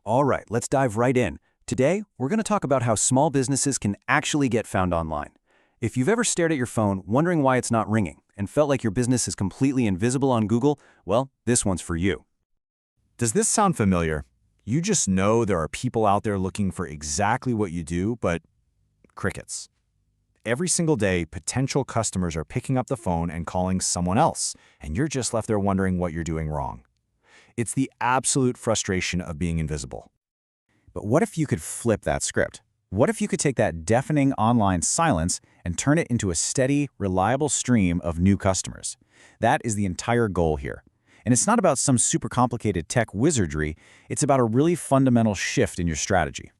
All right, let's dive right in. Today, we're going to talk about how small businesses can actually get found online. If you've ever stared at your phone wondering why it's not ringing and felt like your business is completely invisible on Google, well, this one's for you. Does this sound familiar? You just know there are people out there looking for exactly what you do, but crickets. Every single day, potential customers are picking up the phone and calling someone else, and you're just left there wondering what you're doing wrong. It's the absolute frustration of being invisible. But what if you could flip that script? What if you could take that deafening online silence and turn it into a steady, reliable stream of new customers? That is the entire goal here. And it's not about some super complicated tech wizardry, it's about a really fundamental shift in your strategy.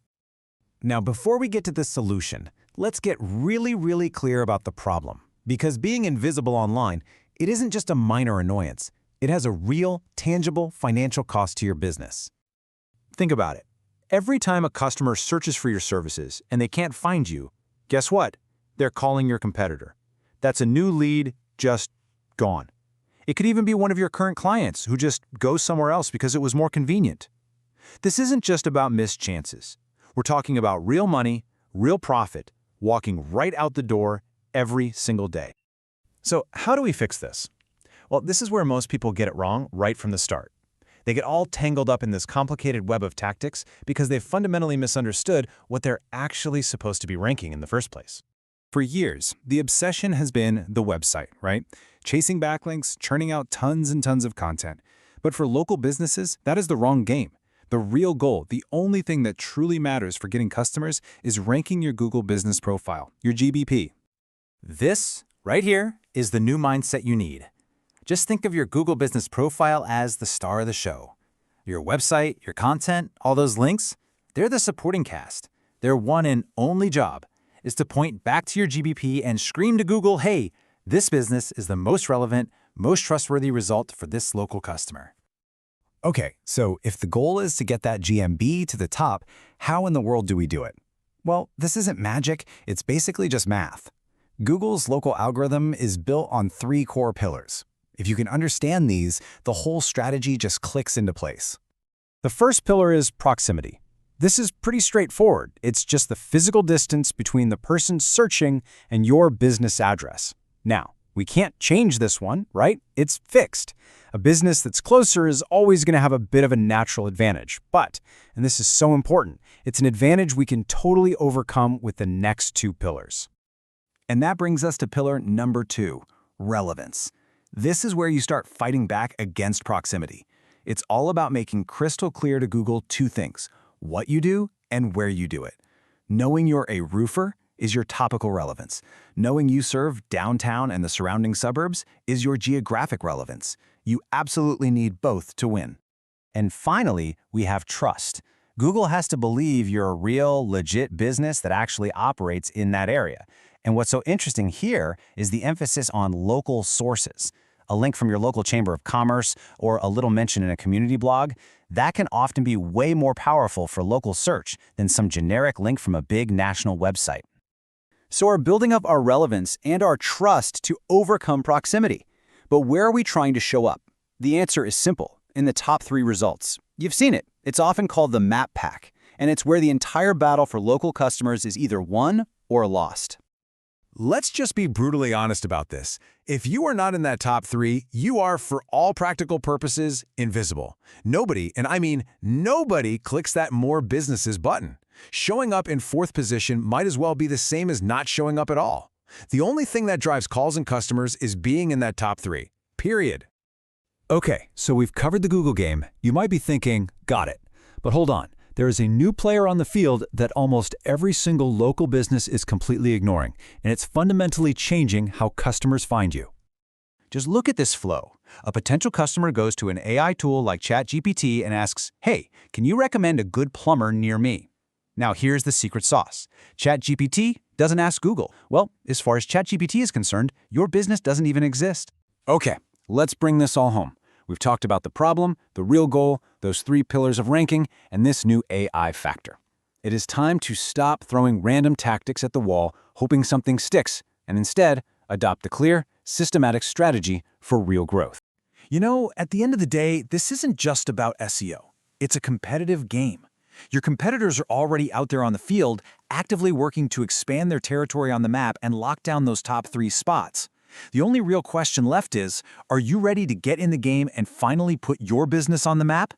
Now, before we get to the solution, let's get really clear about the problem. Because being invisible online, it isn't just a minor annoyance. It has a real, tangible financial cost to your business. Think about it. Every time a customer searches for your services and they can't find you, guess what? They're calling your competitor. That's a new lead just gone. It could even be one of your current clients who just goes somewhere else because it was more convenient. This isn't just about missed chances. We're talking about real money, real profit, walking right out the door every single day. So how do we fix this? Well, this is where most people get it wrong right from the start. They get all tangled up in this complicated web of tactics because they've fundamentally misunderstood what they're actually supposed to be ranking in the first place. For years, the obsession has been the website, right? Chasing backlinks, churning out tons and tons of content. But for local businesses, that is the wrong game. The real goal, the only thing that truly matters for getting customers, is ranking your Google Business Profile, your GBP. This, right here, is the new mindset you need. Just think of your Google Business Profile as the star of the show. Your website, your content, all those links, they're the supporting cast. Their one and only job is to point back to your GBP and scream to Google, hey, this business is the most relevant, most trustworthy result for this local customer. Okay, so if the goal is to get that GMB to the top, how in the world do we do it? Well, this isn't magic, it's basically just math. Google's local algorithm is built on 3 core pillars. If you can understand these, the whole strategy just clicks into place. The first pillar is proximity. This is pretty straightforward. It's just the physical distance between the person searching and your business address. Now, we can't change this one, right? It's fixed. A business that's closer is always going to have a bit of a natural advantage. But, and this is so important, it's an advantage we can totally overcome with the next 2 pillars. And that brings us to pillar number 2, relevance. This is where you start fighting back against proximity. It's all about making crystal clear to Google 2 things: what you do and where you do it. Knowing you're a roofer is your topical relevance. Knowing you serve downtown and the surrounding suburbs is your geographic relevance. You absolutely need both to win. And finally, we have trust. Google has to believe you're a real, legit business that actually operates in that area. And what's so interesting here is the emphasis on local sources. A link from your local chamber of commerce or a little mention in a community blog, that can often be way more powerful for local search than some generic link from a big national website. So we're building up our relevance and our trust to overcome proximity. But where are we trying to show up? The answer is simple, in the top 3 results. You've seen it. It's often called the map pack, and it's where the entire battle for local customers is either won or lost. Let's just be brutally honest about this. If you are not in that top 3, you are, for all practical purposes, invisible. Nobody, and I mean nobody, clicks that More Businesses button. Showing up in 4th position might as well be the same as not showing up at all. The only thing that drives calls and customers is being in that top 3. Period. Okay, so we've covered the Google game. You might be thinking, got it. But hold on. There is a new player on the field that almost every single local business is completely ignoring, and it's fundamentally changing how customers find you. Just look at this flow. A potential customer goes to an AI tool like ChatGPT and asks, hey, can you recommend a good plumber near me? Now here's the secret sauce. ChatGPT doesn't ask Google. Well, as far as ChatGPT is concerned, your business doesn't even exist. Okay, let's bring this all home. We've talked about the problem, the real goal, those 3 pillars of ranking, and this new AI factor. It is time to stop throwing random tactics at the wall, hoping something sticks, and instead adopt a clear, systematic strategy for real growth. You know, at the end of the day, this isn't just about SEO. It's a competitive game. Your competitors are already out there on the field, actively working to expand their territory on the map and lock down those top 3 spots. The only real question left is, are you ready to get in the game and finally put your business on the map?